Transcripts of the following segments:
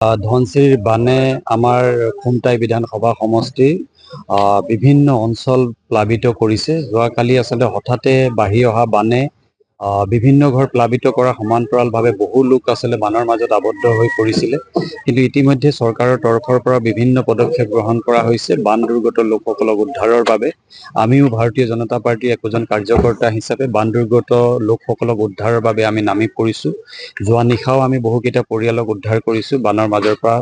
ধনশিৰিৰ বানে আমাৰ খুমটাই বিধানসভা সমষ্টিৰ বিভিন্ন অঞ্চল প্লাবিত কৰিছে। যোৱাকালি আচলতে হঠাতে বাঢ়ি অহা বানে বিভিন্ন ঘৰ প্লাবিত কৰা সমান্তৰালভাৱে বহু লোক আচলতে বানৰ মাজত আবদ্ধ হৈ পৰিছিলে। কিন্তু ইতিমধ্যে চৰকাৰৰ তৰফৰ পৰা বিভিন্ন পদক্ষেপ গ্ৰহণ কৰা হৈছে বান দুৰ্গত লোকসকলক উদ্ধাৰৰ বাবে। আমিও ভাৰতীয় জনতা পাৰ্টীৰ একোজন কাৰ্যকৰ্তা হিচাপে বান দুৰ্গত লোকসকলক উদ্ধাৰৰ বাবে আমি নামি পৰিছোঁ। যোৱা নিশাও আমি বহুকেইটা পৰিয়ালক উদ্ধাৰ কৰিছোঁ, বানৰ মাজৰ পৰা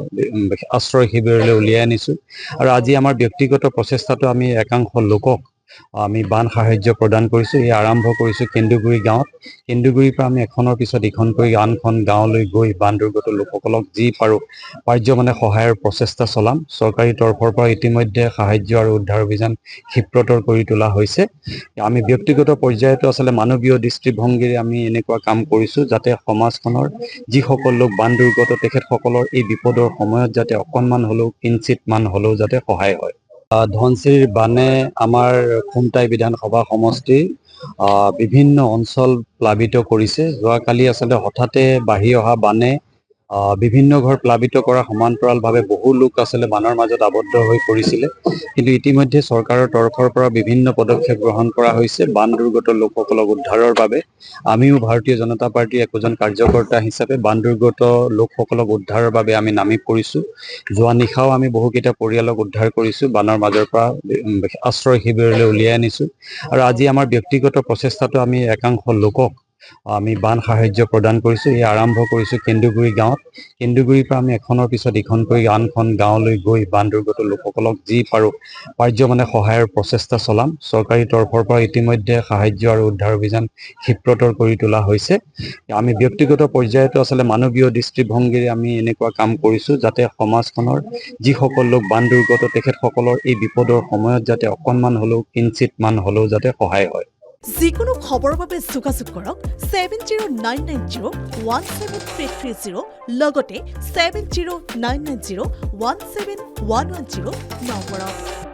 আশ্ৰয় শিবিৰলৈ উলিয়াই আনিছোঁ। আৰু আজি আমাৰ ব্যক্তিগত প্ৰচেষ্টাটো আমি একাংশ লোকক আমি বান সাহায্য প্ৰদান কৰিছোঁ। এই আৰম্ভ কৰিছোঁ কেন্দুগুৰি গাঁৱত। কেন্দুগুৰিৰ পৰা আমি এখনৰ পিছত ইখনকৈ আনখন গাঁৱলৈ গৈ বান দুৰ্গত লোকসকলক যি পাৰোঁ পাৰ্যমানে সহায়ৰ প্ৰচেষ্টা চলাম। চৰকাৰী তৰফৰ পৰা ইতিমধ্যে সাহায্য আৰু উদ্ধাৰ অভিযান ক্ষিপ্ৰতৰ কৰি তোলা হৈছে। আমি ব্যক্তিগত পৰ্যায়তো আচলতে মানৱীয় দৃষ্টিভংগীৰে আমি এনেকুৱা কাম কৰিছোঁ যাতে সমাজখনৰ যিসকল লোক বান দুৰ্গত তেখেতসকলৰ এই বিপদৰ সময়ত যাতে অকণমান হ'লেও কিঞ্চিত মান হ'লেও যাতে সহায় হয়। ধনশিৰিৰ বানে আমাৰ খুমটাই বিধানসভা সমষ্টিৰ বিভিন্ন অঞ্চল প্লাবিত কৰিছে। যোৱাকালি আচলতে হঠাতে বাঢ়ি অহা বানে বিভিন্ন ঘৰ প্লাবিত কৰা সমান্তৰালভাৱে বহু লোক আচলতে বানৰ মাজত আবদ্ধ হৈ পৰিছিলে। কিন্তু ইতিমধ্যে চৰকাৰৰ তৰফৰ পৰা বিভিন্ন পদক্ষেপ গ্ৰহণ কৰা হৈছে বান দুৰ্গত লোকসকলক উদ্ধাৰৰ বাবে। আমিও ভাৰতীয় জনতা পাৰ্টীৰ একোজন কাৰ্যকৰ্তা হিচাপে বান দুৰ্গত লোকসকলক উদ্ধাৰৰ বাবে আমি নামি পৰিছোঁ। যোৱা নিশাও আমি বহুকেইটা পৰিয়ালক উদ্ধাৰ কৰিছোঁ, বানৰ মাজৰ পৰা আশ্ৰয় শিবিৰলৈ উলিয়াই আনিছোঁ। আৰু আজি আমাৰ ব্যক্তিগত প্ৰচেষ্টাটো আমি একাংশ লোকক আমি বান সাহায্য প্ৰদান কৰিছোঁ। এই আৰম্ভ কৰিছোঁ কেন্দুগুৰি গাঁৱত। কেন্দুগুৰিৰ পৰা আমি এখনৰ পিছত ইখনকৈ আনখন গাঁৱলৈ গৈ বান দুৰ্গত লোকসকলক যি পাৰোঁ পাৰ্যমানে সহায়ৰ প্ৰচেষ্টা চলাম। চৰকাৰী তৰফৰ পৰা ইতিমধ্যে সাহায্য আৰু উদ্ধাৰ অভিযান ক্ষিপ্ৰতৰ কৰি তোলা হৈছে। আমি ব্যক্তিগত পৰ্যায়তো আচলতে মানৱীয় দৃষ্টিভংগীৰে আমি এনেকুৱা কাম কৰিছোঁ যাতে সমাজখনৰ যিসকল লোক বান দুৰ্গত তেখেতসকলৰ এই বিপদৰ সময়ত যাতে অকণমান হ'লেও কিঞ্চিত মান হ'লেও যাতে সহায় হয়। যিকোনো খবৰৰ বাবে যোগাযোগ কৰক 7099017330 লগতে 7099017110 নম্বৰত।